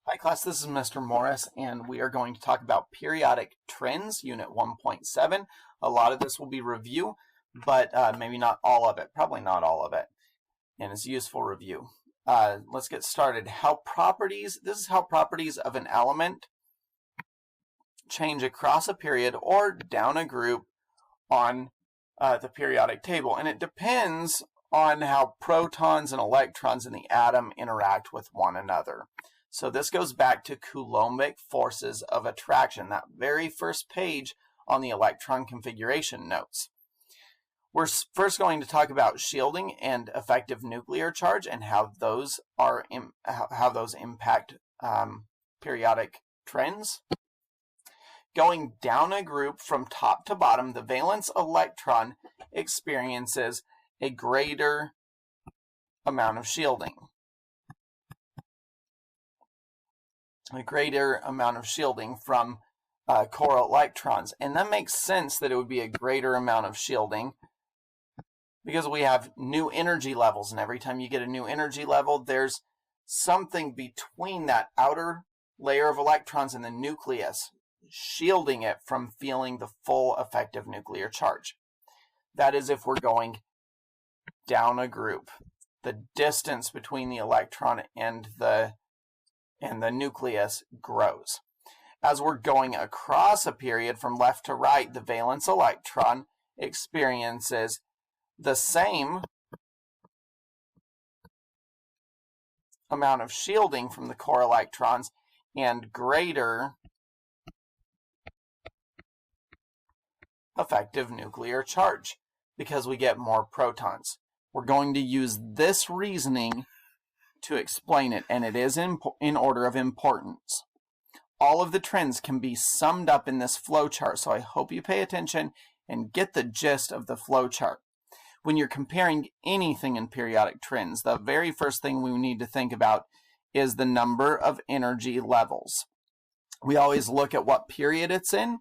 Hi class, this is Mr. Morris, and we are going to talk about periodic trends, unit 1.7. A lot of this will be review, but maybe not all of it, probably not all of it, and it's useful review. Let's get started. This is how properties of an element change across a period or down a group on the periodic table, and it depends on how protons and electrons in the atom interact with one another. So this goes back to Coulombic forces of attraction, that very first page on the electron configuration notes. We're first going to talk about shielding and effective nuclear charge and how those impact periodic trends. Going down a group from top to bottom, the valence electron experiences a greater amount of shielding. A greater amount of shielding from chiral electrons. And that makes sense that it would be a greater amount of shielding because we have new energy levels, and every time you get a new energy level, there's something between that outer layer of electrons and the nucleus, shielding it from feeling the full effective nuclear charge. That is if we're going down a group. The distance between the electron and the nucleus grows. As we're going across a period from left to right, the valence electron experiences the same amount of shielding from the core electrons and greater effective nuclear charge because we get more protons. We're going to use this reasoning to explain it, and it is in order of importance. All of the trends can be summed up in this flowchart, so I hope you pay attention and get the gist of the flowchart. When you're comparing anything in periodic trends, the very first thing we need to think about is the number of energy levels. We always look at what period it's in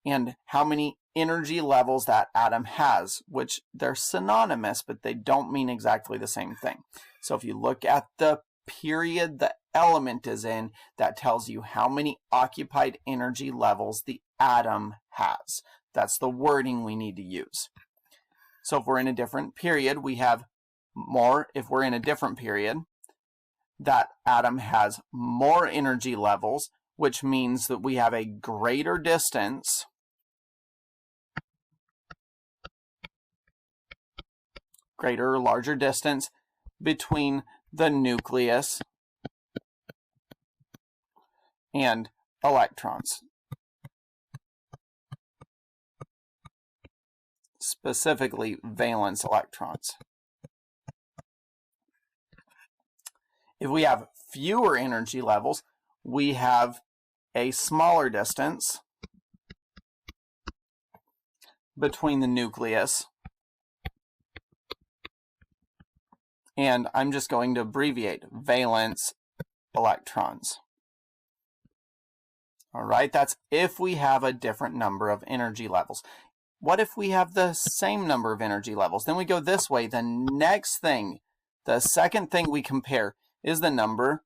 and how many energy levels that atom has, which they're synonymous, but they don't mean exactly the same thing. So if you look at the period the element is in, that tells you how many occupied energy levels the atom has. That's the wording we need to use. So if we're in a different period, we have more. If we're in a different period, that atom has more energy levels, which means that we have a greater distance larger distance between the nucleus and electrons. Specifically, valence electrons. If we have fewer energy levels, we have a smaller distance between the nucleus, and I'm just going to abbreviate valence electrons. All right, that's if we have a different number of energy levels. What if we have the same number of energy levels? Then we go this way. The next thing, the second thing we compare is the number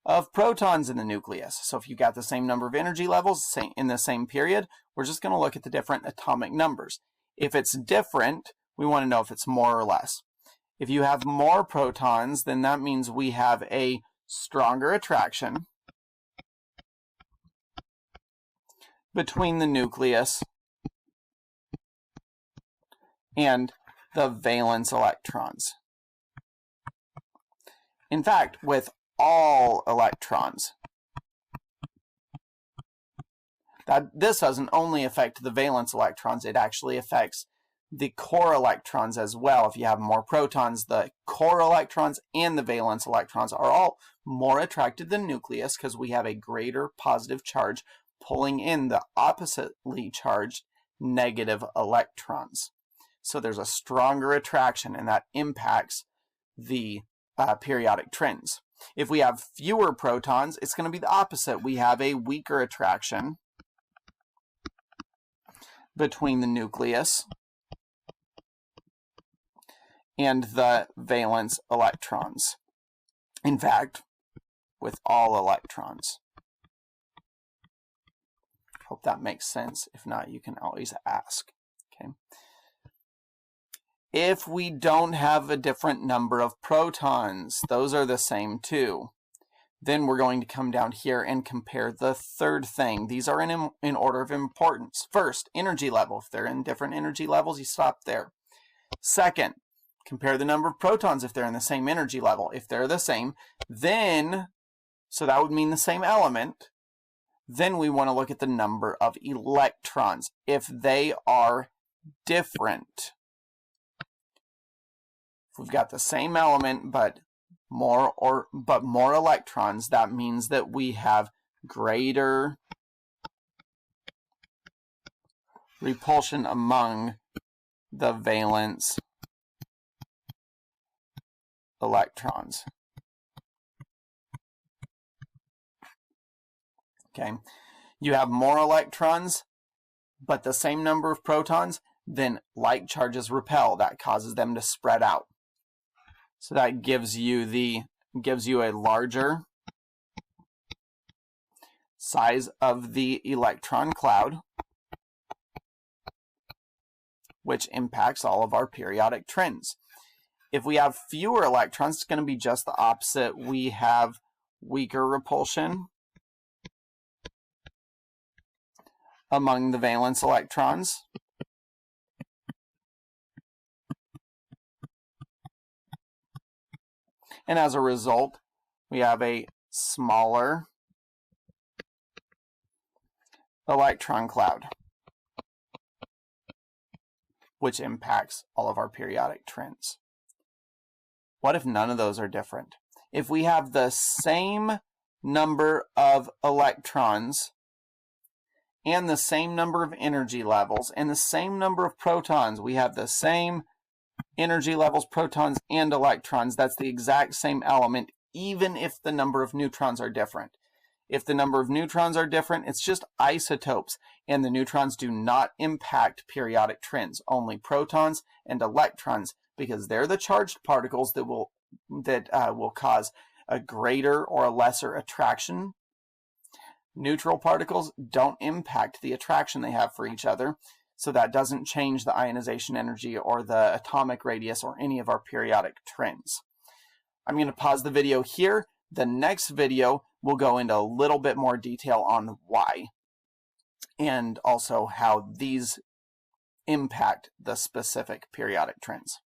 of protons in the nucleus. So if you got the same number of energy levels in the same period, we're just going to look at the different atomic numbers. If it's different, we want to know if it's more or less. If you have more protons, then that means we have a stronger attraction between the nucleus and the valence electrons. In fact, with all electrons, this doesn't only affect the valence electrons, it actually affects the core electrons as well. If you have more protons, the core electrons and the valence electrons are all more attracted to the nucleus because we have a greater positive charge pulling in the oppositely charged negative electrons. So there's a stronger attraction, and that impacts the periodic trends. If we have fewer protons, it's going to be the opposite. We have a weaker attraction between the nucleus and the valence electrons. In fact, with all electrons. Hope that makes sense. If not, you can always ask. Okay. If we don't have a different number of protons, those are the same too. Then we're going to come down here and compare the third thing. These are in order of importance. First, energy level. If they're in different energy levels, you stop there. Second, compare the number of protons if they're in the same energy level. If they're the same, then, so that would mean the same element, then we want to look at the number of electrons. If they are different, if we've got the same element but more electrons, that means that we have greater repulsion among the valence electrons. Okay, you have more electrons but the same number of protons, then like charges repel. That causes them to spread out. So that gives you a larger size of the electron cloud, which impacts all of our periodic trends. If we have fewer electrons, it's going to be just the opposite. We have weaker repulsion among the valence electrons. And as a result, we have a smaller electron cloud, which impacts all of our periodic trends. What if none of those are different? If we have the same number of electrons and the same number of energy levels and the same number of protons, we have the same energy levels, protons, and electrons. That's the exact same element, even if the number of neutrons are different. If the number of neutrons are different, it's just isotopes, and the neutrons do not impact periodic trends, only protons and electrons, because they're the charged particles that will cause a greater or a lesser attraction. Neutral particles don't impact the attraction they have for each other, so that doesn't change the ionization energy or the atomic radius or any of our periodic trends. I'm going to pause the video here. The next video will go into a little bit more detail on why and also how these impact the specific periodic trends.